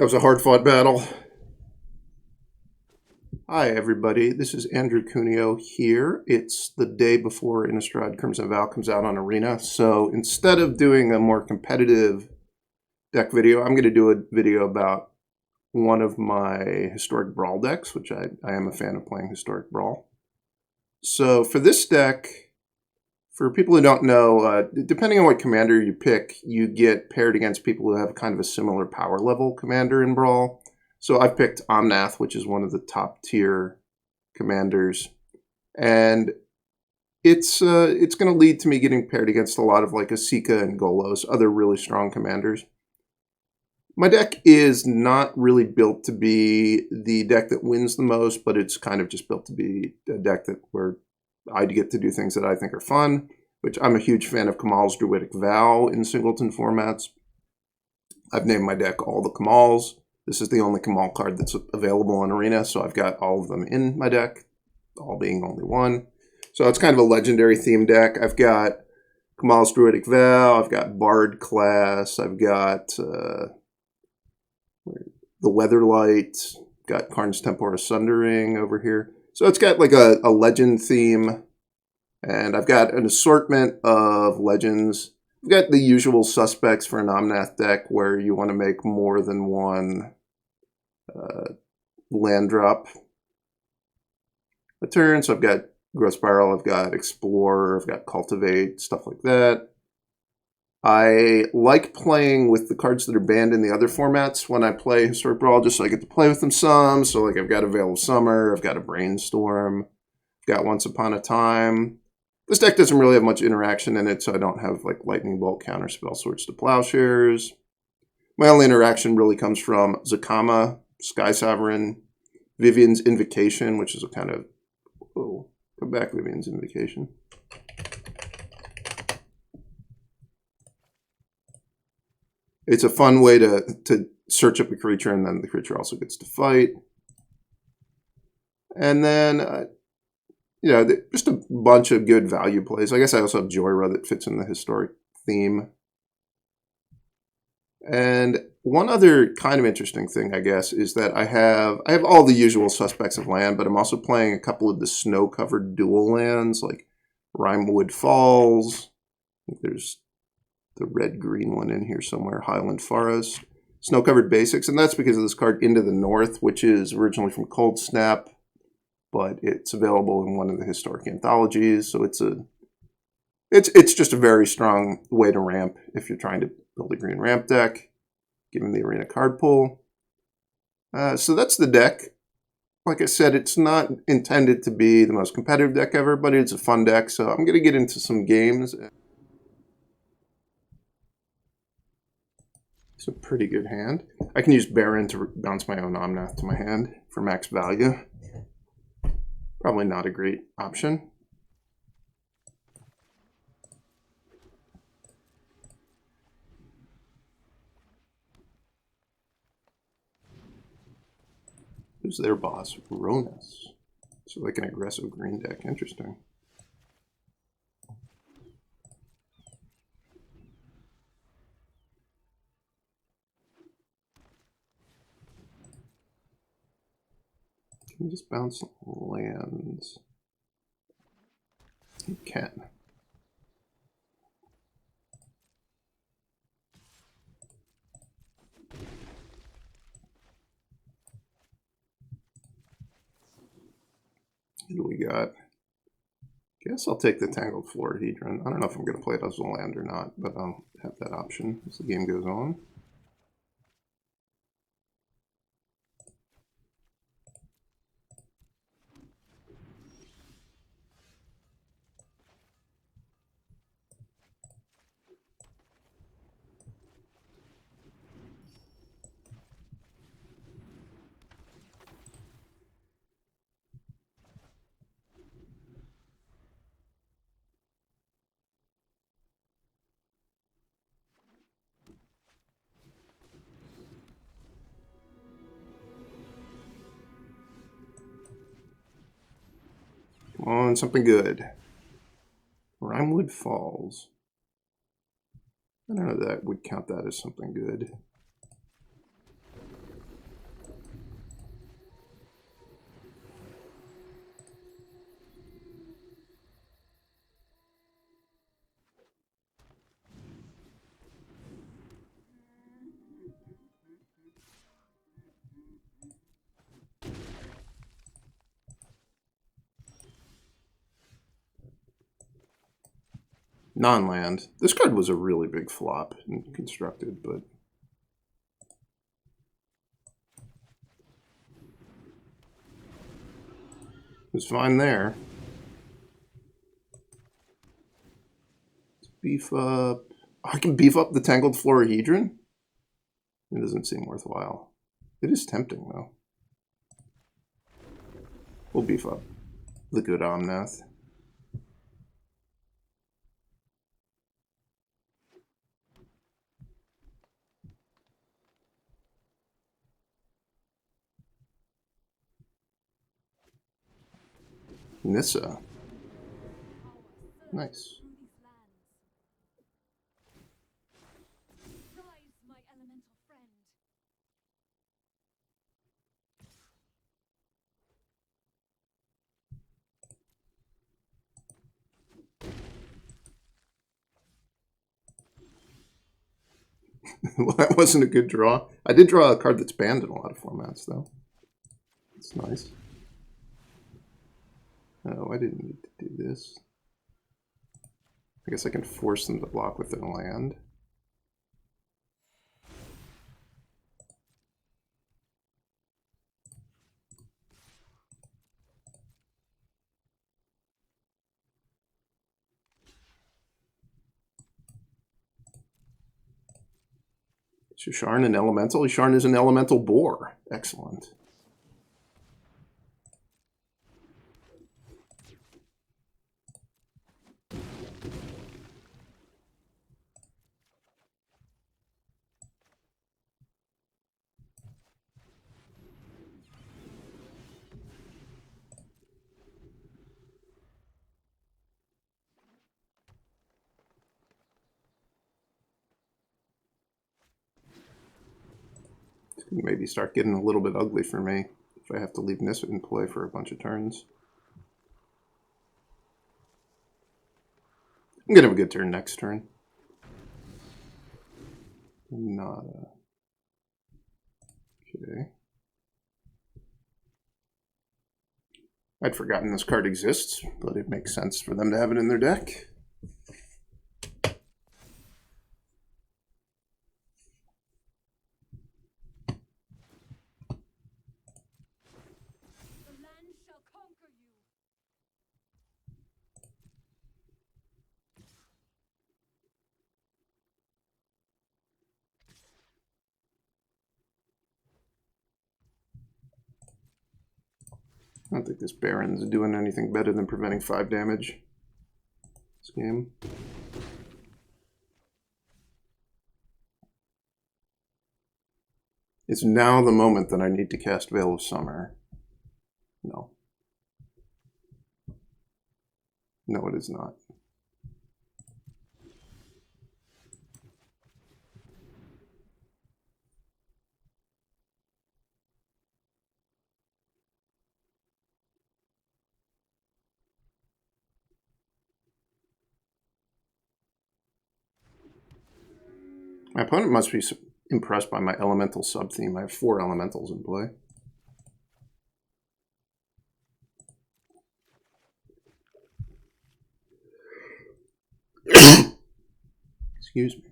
That was a hard-fought battle. Hi, everybody. This is Andrew Cuneo here. It's the day before Innistrad Crimson Vow comes out on Arena. So instead of doing a more competitive deck video, I'm going to do a video about one of my historic Brawl decks, which I am a fan of playing historic Brawl. So for this deck, for people who don't know, depending on what commander you pick, you get paired against people who have kind of a similar power level commander in Brawl. So I've picked Omnath, which is one of the top tier commanders, and it's going to lead to me getting paired against a lot of like Asika and Golos, other really strong commanders. My deck is not really built to be the deck that wins the most, but it's kind of just built to be a deck where I get to do things that I think are fun, which I'm a huge fan of Kamahls Druidic Vow in singleton formats. I've named my deck all the Kamahls. This is the only Kamahl card that's available in Arena, so I've got all of them in my deck, all being only one. So it's kind of a legendary themed deck. I've got Kamahls Druidic Vow, I've got Bard class, I've got the Weatherlight, got Karn's Tempora Sundering over here. So it's got like a legend theme, and I've got an assortment of legends. I've got the usual suspects for an Omnath deck where you want to make more than one land drop a turn. So I've got Growth Spiral, I've got Explorer, I've got Cultivate, stuff like that. I like playing with the cards that are banned in the other formats when I play Historic Brawl, just so I get to play with them some. So like I've got a Veil of Summer, I've got a Brainstorm, I've got Once Upon a Time. This deck doesn't really have much interaction in it, so I don't have like Lightning Bolt, Counterspell, Swords to Plowshares. My only interaction really comes from Zakama, Sky Sovereign, Vivian's Invocation, which is a kind of... Oh, come back, Vivian's Invocation. It's a fun way to search up a creature, and then the creature also gets to fight. And then... just a bunch of good value plays. I guess I also have Joyra that fits in the historic theme. And one other kind of interesting thing, I guess, is that I have all the usual suspects of land, but I'm also playing a couple of the snow-covered dual lands, like Rimewood Falls. I think there's the red-green one in here somewhere, Highland Forest. Snow-covered basics, and that's because of this card Into the North, which is originally from Cold Snap, but it's available in one of the historic anthologies, so it's just a very strong way to ramp if you're trying to build a green ramp deck, given the arena card pool. So that's the deck. Like I said, it's not intended to be the most competitive deck ever, but it's a fun deck, so I'm going to get into some games. It's a pretty good hand. I can use Baron to bounce my own Omnath to my hand for max value. Probably not a great option. Who's their boss? Ronus. So like an aggressive green deck. Interesting. Can you just bounce lands? You can. What do we got? Guess I'll take the Tangled Florahedron. I don't know if I'm going to play it as a land or not, but I'll have that option as the game goes on. Come on, something good. Rimewood Falls. I don't know that I would count that as something good. Non-land. This card was a really big flop and constructed, but it was fine there. Let's beef up. I can beef up the Tangled Florahedron? It doesn't seem worthwhile. It is tempting, though. We'll beef up the good Omnath. Nissa. Nice. Well, that wasn't a good draw. I did draw a card that's banned in a lot of formats, though. It's nice. Oh, I didn't need to do this. I guess I can force them to block with their land. Sharn an elemental? Sharn is an elemental boar. Excellent. Maybe start getting a little bit ugly for me if I have to leave Nissa in play for a bunch of turns. I'm going to have a good turn next turn. Nada. Okay. I'd forgotten this card exists, but it makes sense for them to have it in their deck. I don't think this Baron's doing anything better than preventing 5 damage this game. It's now the moment that I need to cast Veil of Summer. No. No, it is not. My opponent must be impressed by my elemental sub-theme. I have 4 elementals in play. Excuse me.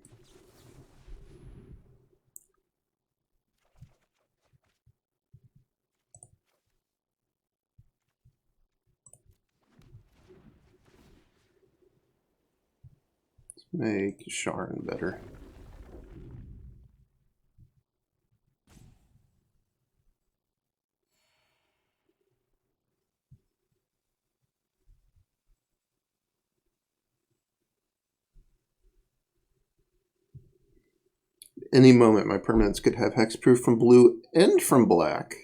Let's make Sharn better. Any moment, my permanents could have hexproof from blue and from black.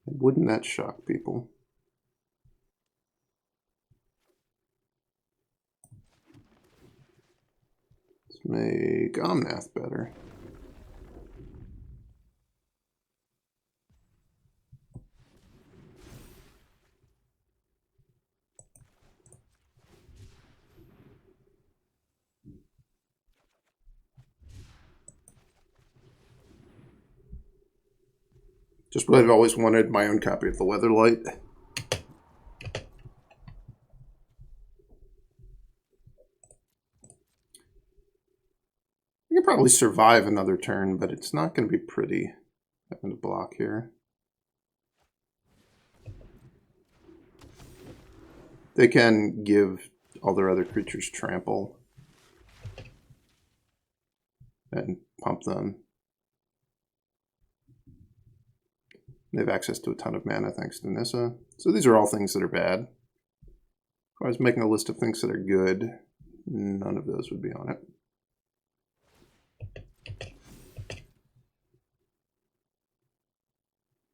Wouldn't that shock people? Let's make Omnath better. Just what I've always wanted, my own copy of the Weatherlight. probably survive another turn, but it's not going to be pretty having to block here. They can give all their other creatures trample and pump them. They have access to a ton of mana thanks to Nissa. So these are all things that are bad. If I was making a list of things that are good, none of those would be on it.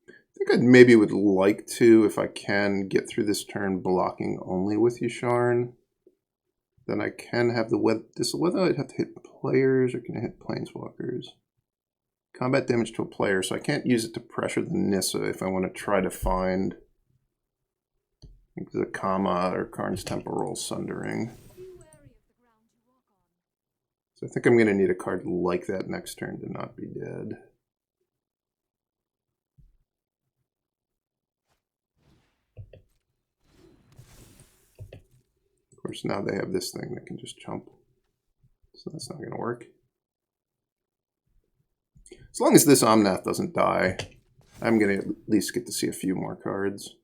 I think I maybe would like to, if I can, get through this turn blocking only with Yusharn. Then I can have the whether I'd have to hit players or can I hit planeswalkers. Combat damage to a player, so I can't use it to pressure the Nissa if I want to try to find the Kama or Karn's Temporal Sundering. So I think I'm going to need a card like that next turn to not be dead. Of course, now they have this thing that can just jump. So that's not going to work. As long as this Omnath doesn't die, I'm going to at least get to see a few more cards.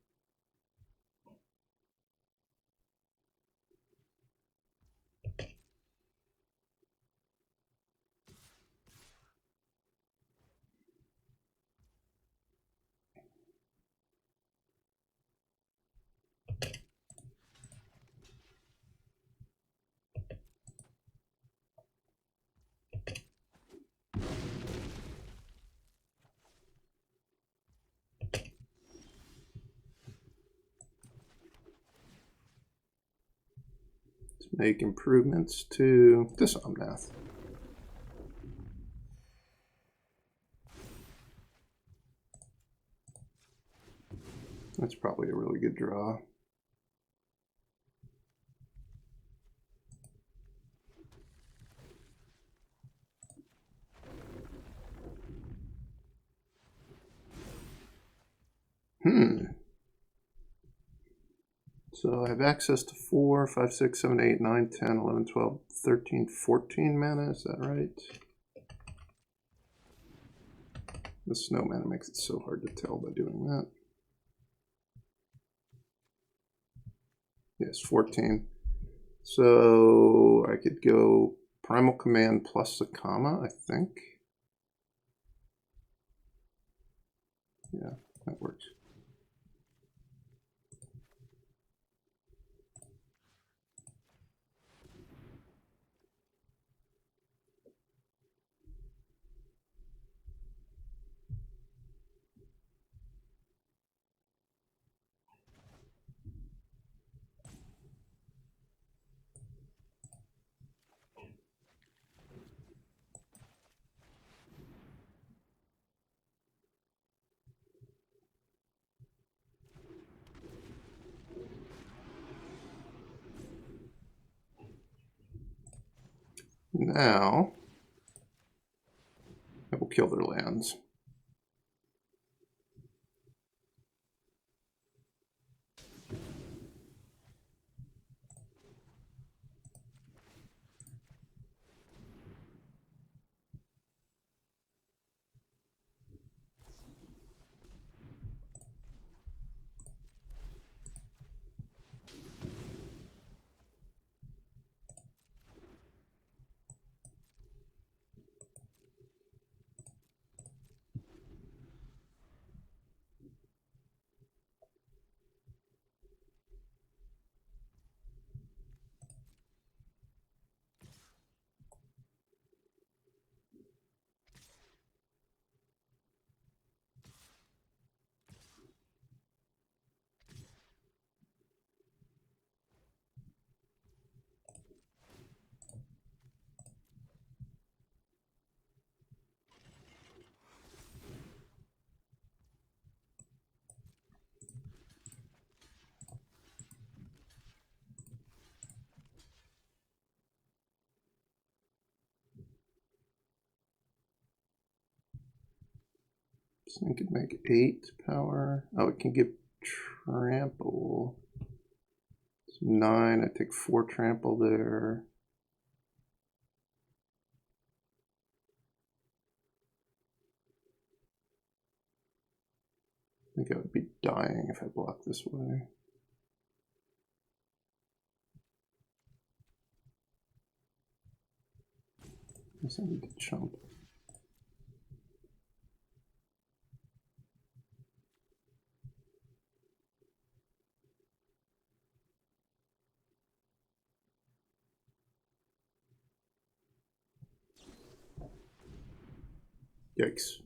Make improvements to this Omnath. That's probably a really good draw. So I have access to 4, 5, 6, 7, 8, 9, 10, 11, 12, 13, 14 mana, is that right? The snow mana makes it so hard to tell by doing that. Yes, 14. So I could go Primal Command plus the Kama, I think. Yeah, that works. Now, I will kill their lands. So I could make 8 power. Oh, it can give trample. So 9, I take 4 trample there. dying if I block this way. I guess I need to jump. Yikes.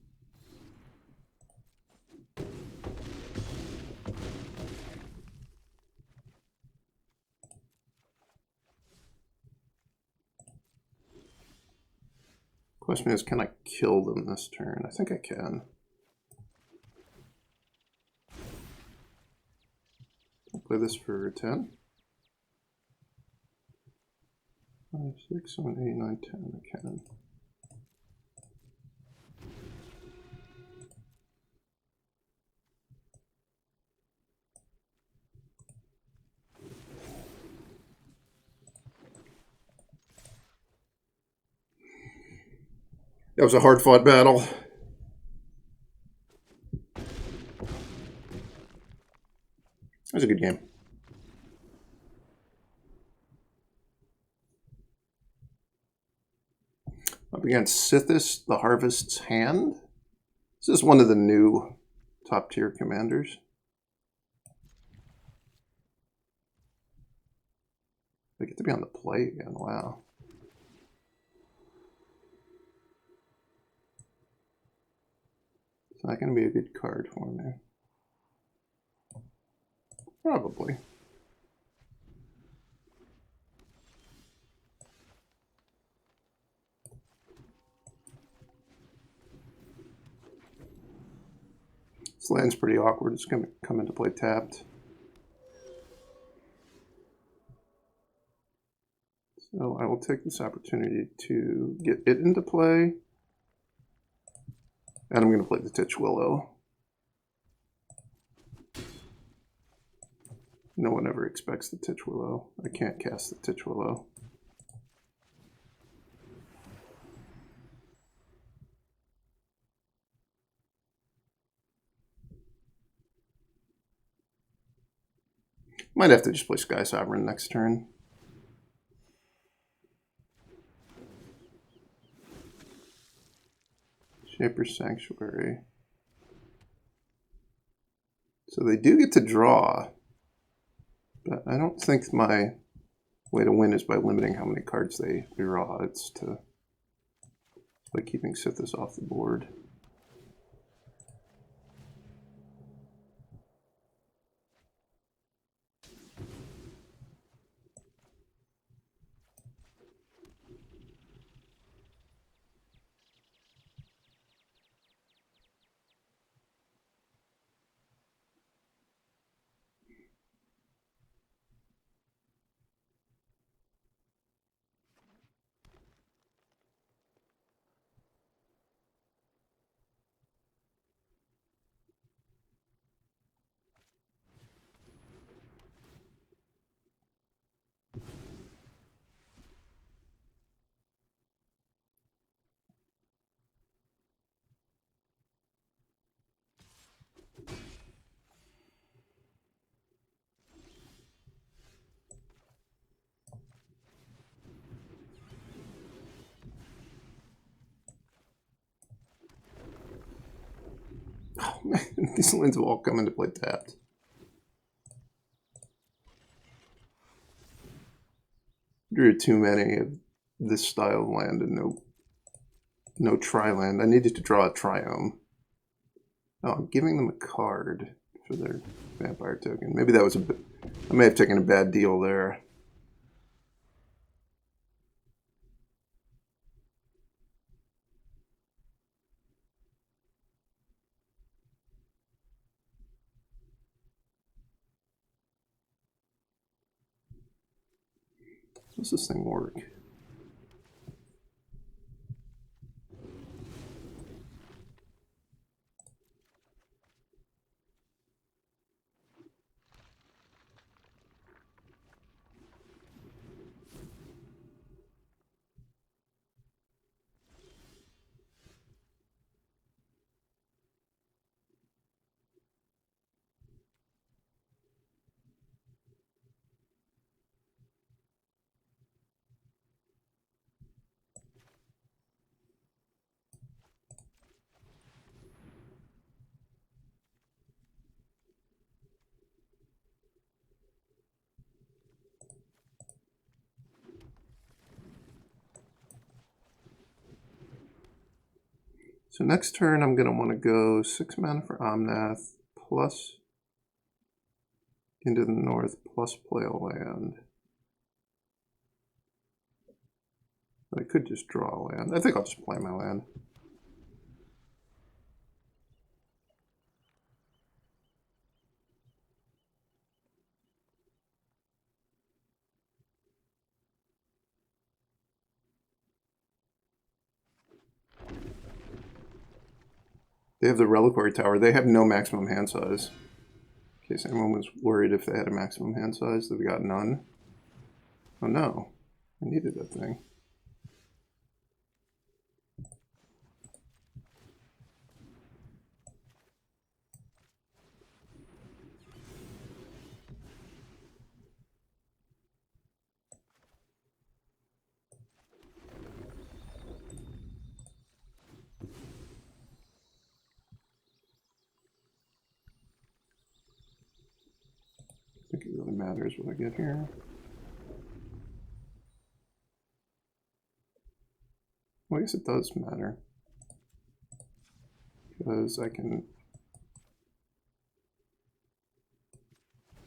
Question is, can I kill them this turn? I think I can. I'll play this for 10. 5, 6, 7, 8, 9, 10. I can. That was a hard-fought battle. That was a good game. Up against Sithis, the Harvest's Hand. This is one of the new top-tier commanders. They get to be on the play again. Wow. Is that going to be a good card for me? Probably. This land's pretty awkward. It's going to come into play tapped. So I will take this opportunity to get it into play. And I'm going to play the Titch Willow. No one ever expects the Titch Willow. I can't cast the Titch Willow. Might have to just play Sky Sovereign next turn. Shaper's Sanctuary. So they do get to draw, but I don't think my way to win is by limiting how many cards they draw. It's by keeping Sithis off the board. Oh man, these lands will all come into play tapped. Drew too many of this style of land and no tri-land. I needed to draw a Triome. Oh, I'm giving them a card for their vampire token. Maybe that was a bit... I may have taken a bad deal there. Does this thing work? So next turn, I'm going to want to go 6 mana for Omnath, plus into the north, plus play a land. But I could just draw a land. I think I'll just play my land. They have the Reliquary Tower. They have no maximum hand size. In case anyone was worried if they had a maximum hand size, they've got none. Oh no, I needed that thing. I think it really matters what I get here. Well, I guess it does matter. Because I can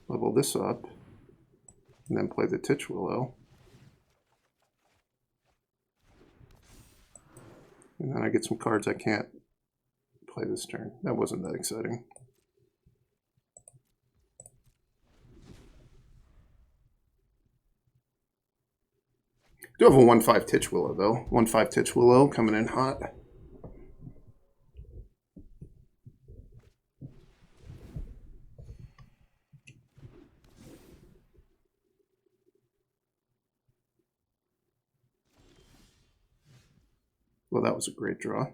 level this up and then play the Titch Willow. And then I get some cards I can't play this turn. That wasn't that exciting. Do have a 1/5 Titch Willow though. 1/5 Titch Willow coming in hot. Well, that was a great draw.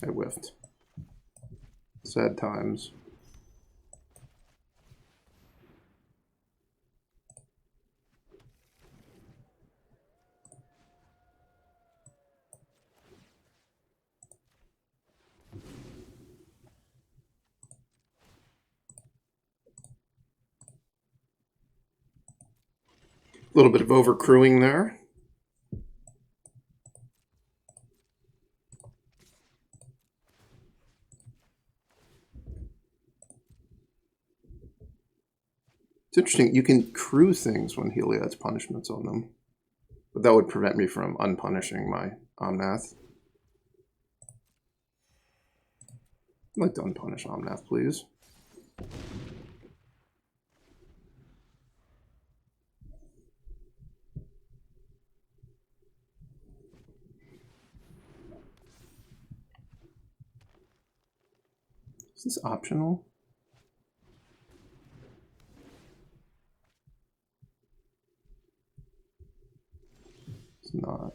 I whiffed. Sad times. A little bit of overcrewing there. It's interesting, you can crew things when Healy adds punishments on them. But that would prevent me from unpunishing my Omnath. I'd like to unpunish Omnath, please. Is this optional? It's not.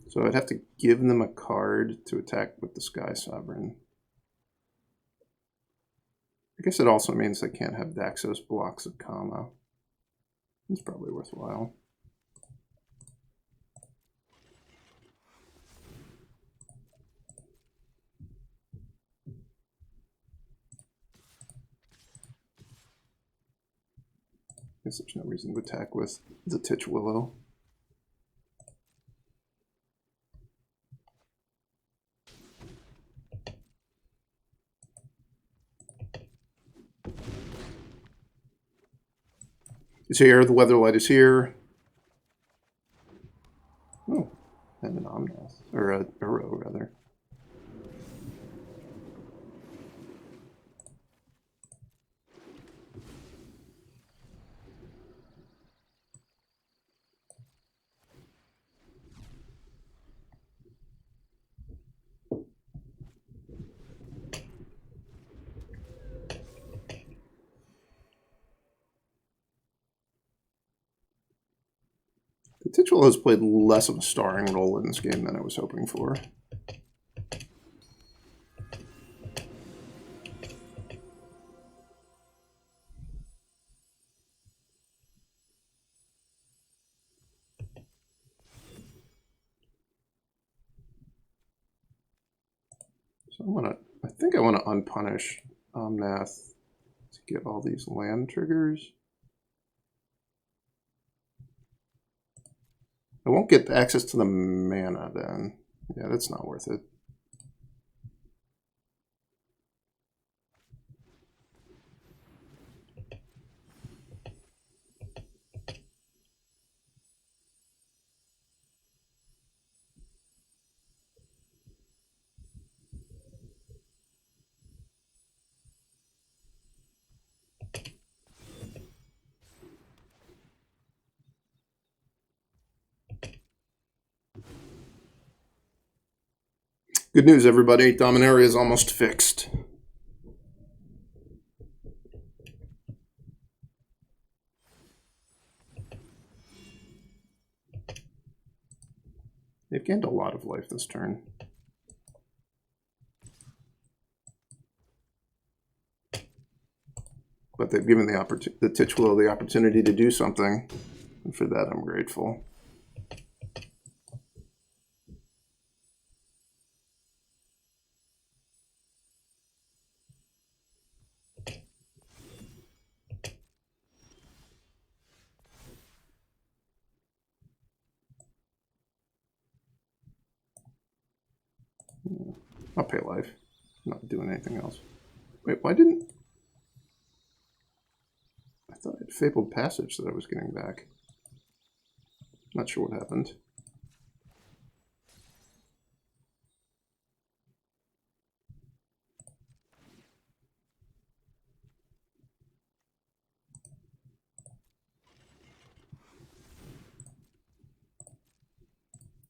So I'd have to give them a card to attack with the Sky Sovereign. I guess it also means they can't have Daxos blocks of Kama. It's probably worthwhile. I guess there's no reason to attack with the Titch Willow. Is here, the Weatherlight is here. Titular has played less of a starring role in this game than I was hoping for. So I think I want to unpunish Omnath to get all these land triggers. I won't get access to the mana then. Yeah, that's not worth it. Good news, everybody. Dominaria is almost fixed. They've gained a lot of life this turn. But they've given the Titular the opportunity to do something. And for that, I'm grateful. I'll pay life. I'm not doing anything else. Wait, why didn't... I thought I had Fabled Passage that I was getting back. Not sure what happened.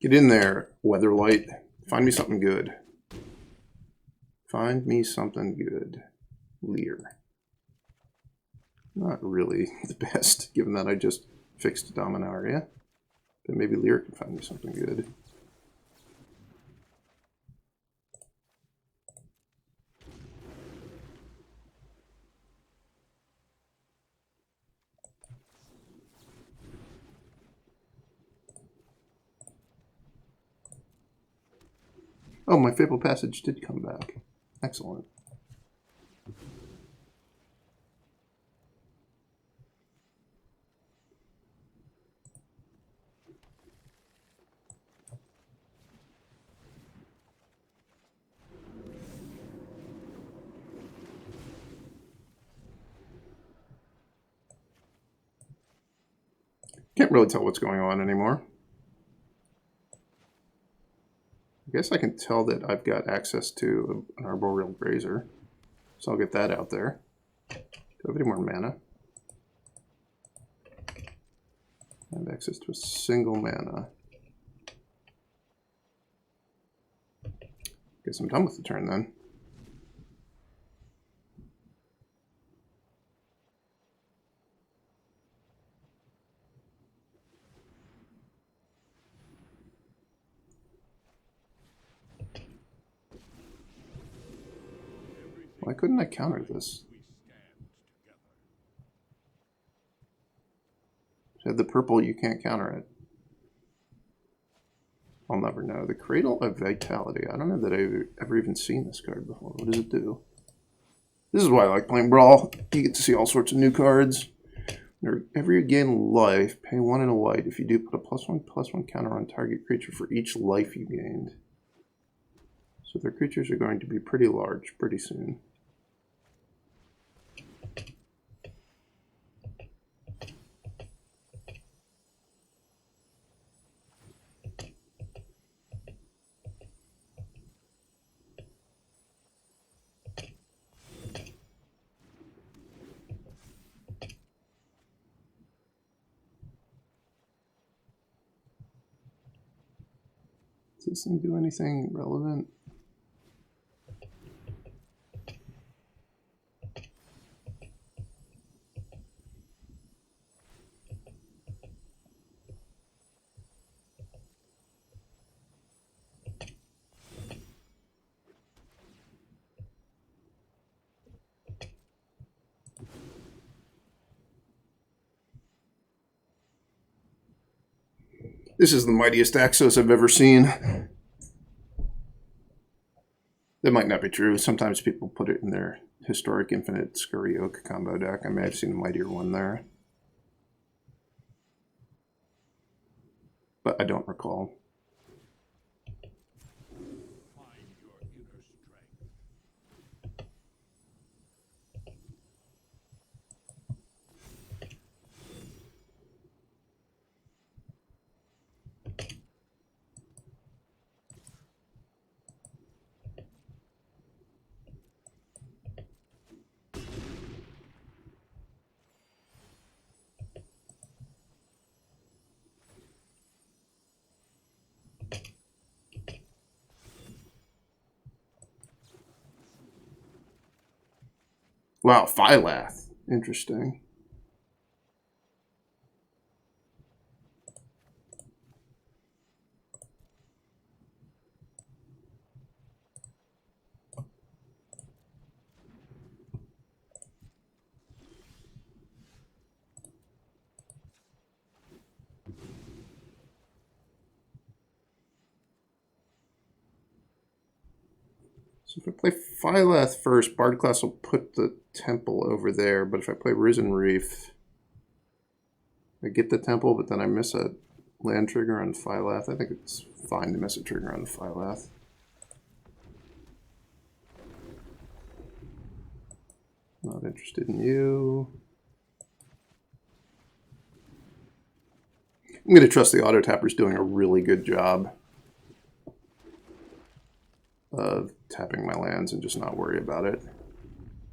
Get in there, Weatherlight. Find me something good. Find me something good. Lear. Not really the best, given that I just fixed Dominaria. But maybe Lear can find me something good. Oh, my Fabled Passage did come back. Excellent. Can't really tell what's going on anymore. I guess I can tell that I've got access to an Arboreal Grazer, so I'll get that out there. Do I have any more mana? I have access to a single mana. Guess I'm done with the turn then. Why couldn't I counter this? Said the purple, you can't counter it. I'll never know. The Cradle of Vitality. I don't know that I've ever even seen this card before. What does it do? This is why I like playing Brawl. You get to see all sorts of new cards. Whenever you gain life, pay 1 and a white. If you do, put a +1/+1 counter on target creature for each life you gained. So their creatures are going to be pretty large pretty soon. Does this thing do anything relevant? This is the mightiest Axos I've ever seen. That might not be true. Sometimes people put it in their historic infinite Scurry Oak combo deck. I may have seen a mightier one there, but I don't recall. Wow, Phylath. Interesting. So if I play Phylath first, Bard class will put the temple over there, but if I play Risen Reef, I get the temple, but then I miss a land trigger on Phylath. I think it's fine to miss a trigger on the Phylath. Not interested in you. I'm going to trust the auto tapper's doing a really good job of tapping my lands and just not worry about it.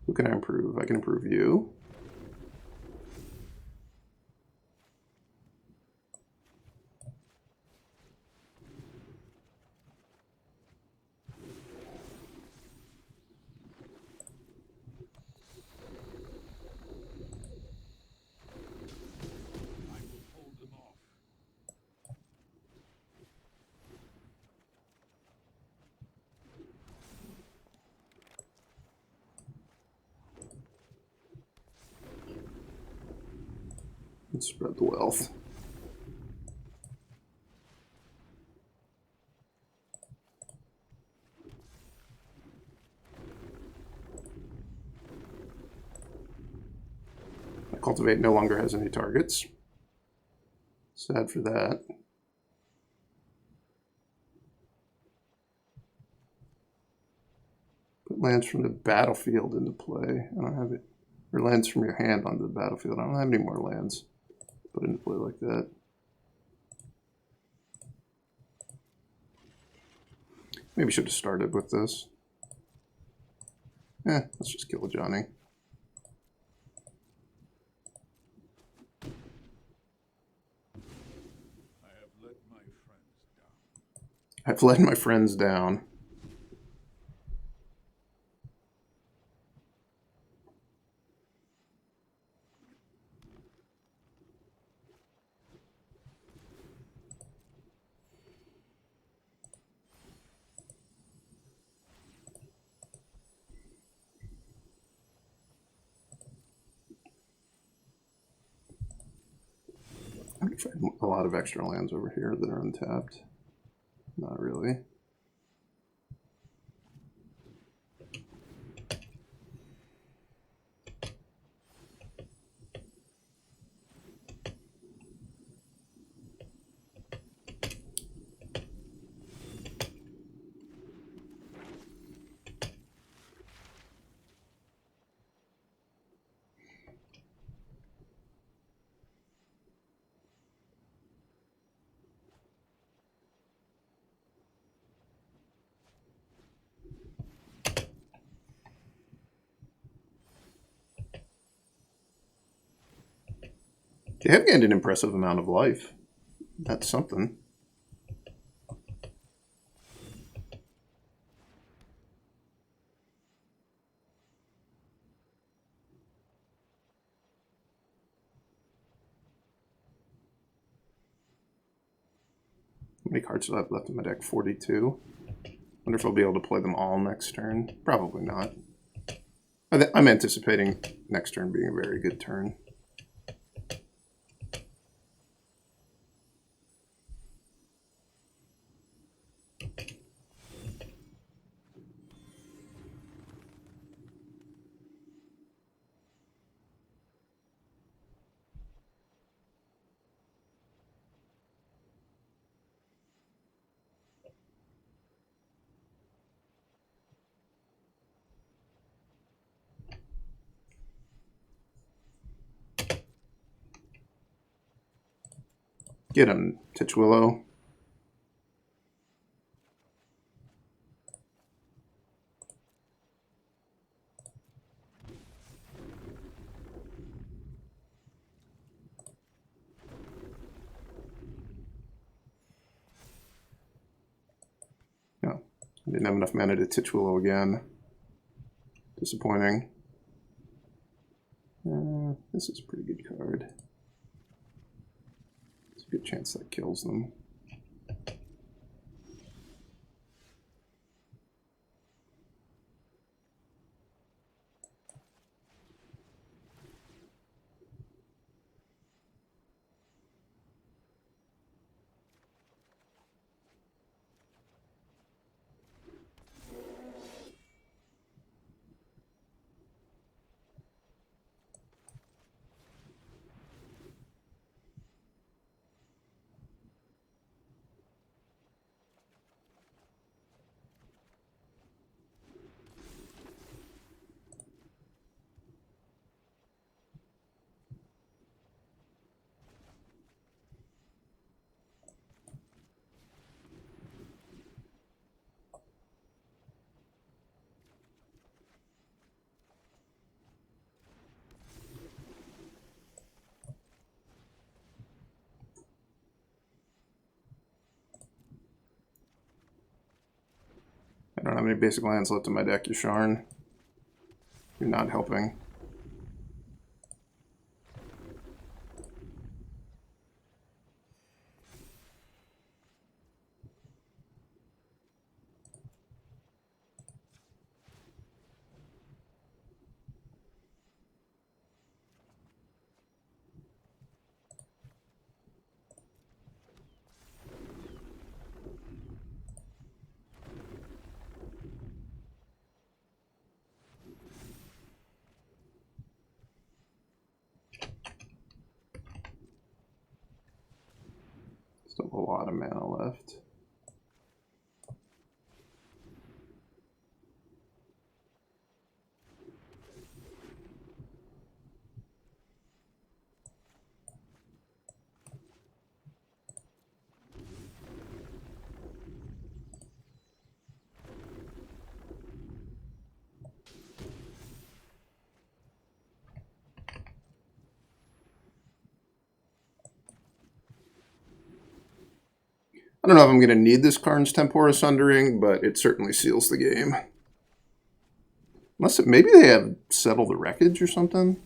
Who can I improve? I can improve you. Let's spread the wealth. My Cultivate no longer has any targets. Sad for that. Put lands from the battlefield into play. I don't have it. Or lands from your hand onto the battlefield. I don't have any more lands put into play like that. Maybe should have started with this. Let's just kill Johnny. I've let my friends down. I've a lot of extra lands over here that are untapped. Not really. They have gained an impressive amount of life. That's something. How many cards do I have left in my deck? 42. Wonder if I'll be able to play them all next turn. Probably not. I'm anticipating next turn being a very good turn. Get him, Titchwillow. No, I didn't have enough mana to Titchwillow again. Disappointing. This is a pretty good card. There's a good chance that kills them. I don't have any basic lands left in my deck, Yasharn. You're not helping. Still a lot of mana left. I don't know if I'm going to need this Karn's Tempora Sundering, but it certainly seals the game. Unless maybe they have Settle the Wreckage or something.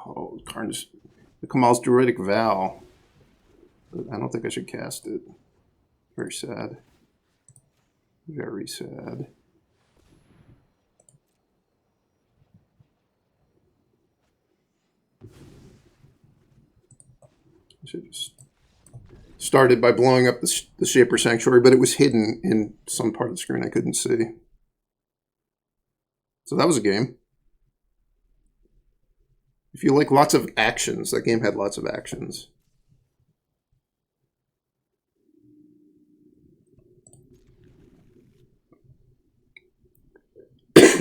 Oh, Karn's the Kamahls Druidic Vow. But I don't think I should cast it. Very sad. Very sad. I should just started by blowing up the Shaper Sanctuary, but it was hidden in some part of the screen I couldn't see. So that was a game. If you like lots of actions, that game had lots of actions. This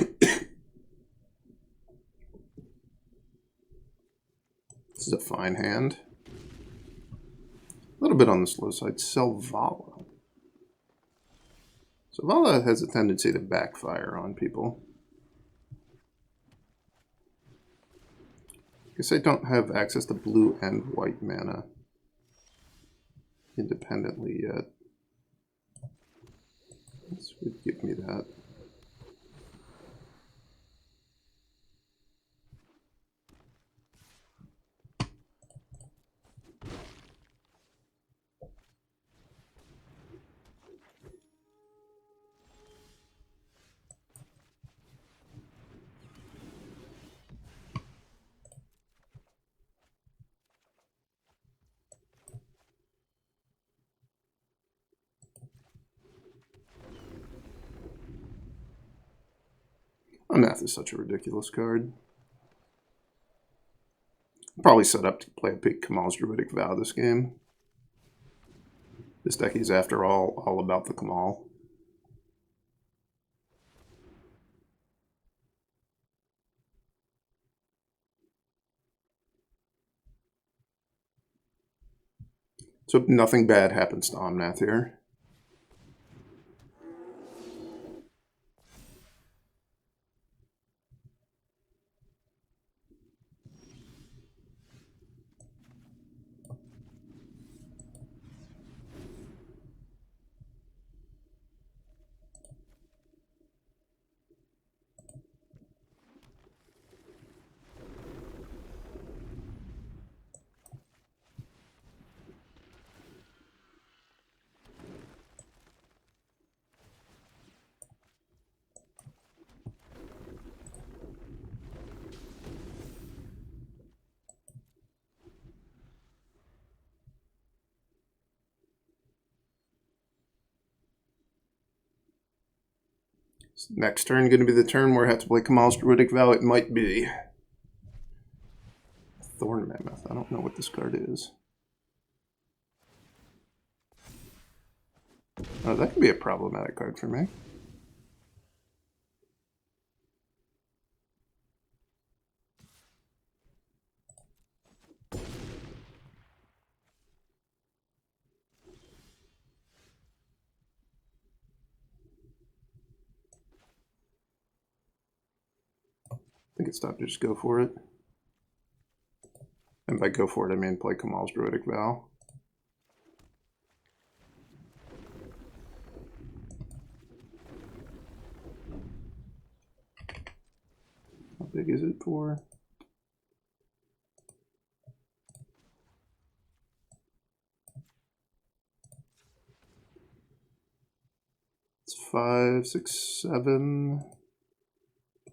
is a fine hand. A little bit on the slow side. Selvala. Selvala has a tendency to backfire on people. I guess I don't have access to blue and white mana independently yet. This would give me that. Omnath is such a ridiculous card. Probably set up to play a big Kamahls Druidic Vow this game. This deck is, after all about the Kamahl. So nothing bad happens to Omnath here. Next turn going to be the turn where I have to play Kamahls Druidic Vow. It might be Thorn Mammoth. I don't know what this card is. Oh, that could be a problematic card for me. I think it's time to just go for it. And by go for it, I mean play Kamahls Druidic Vow. How big is it for? It's 5, 6, 7,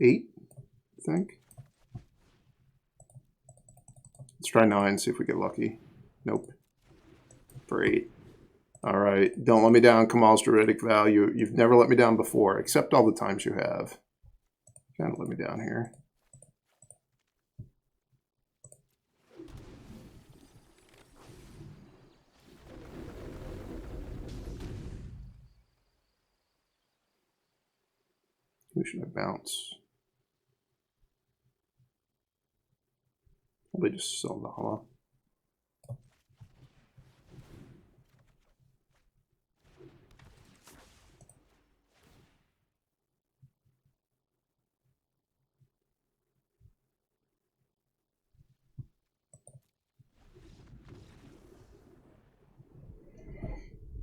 8, I think. Let's try 9, see if we get lucky. Nope. For 8. Alright, don't let me down, Kamahls Druidic Vow. You've never let me down before, except all the times you have. Kind of let me down here. Who should I bounce? Probably just sell the hollow.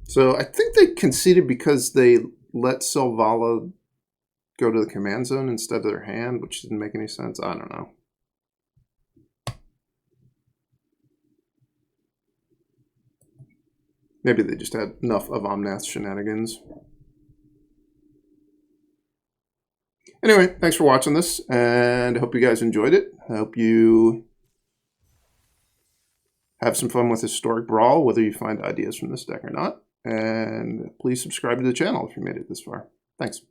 So I think they conceded because they let Selvala go to the command zone instead of their hand, which didn't make any sense. I don't know. Maybe they just had enough of Omnath's shenanigans. Anyway, thanks for watching this, and I hope you guys enjoyed it. I hope you have some fun with Historic Brawl, whether you find ideas from this deck or not. And please subscribe to the channel if you made it this far. Thanks.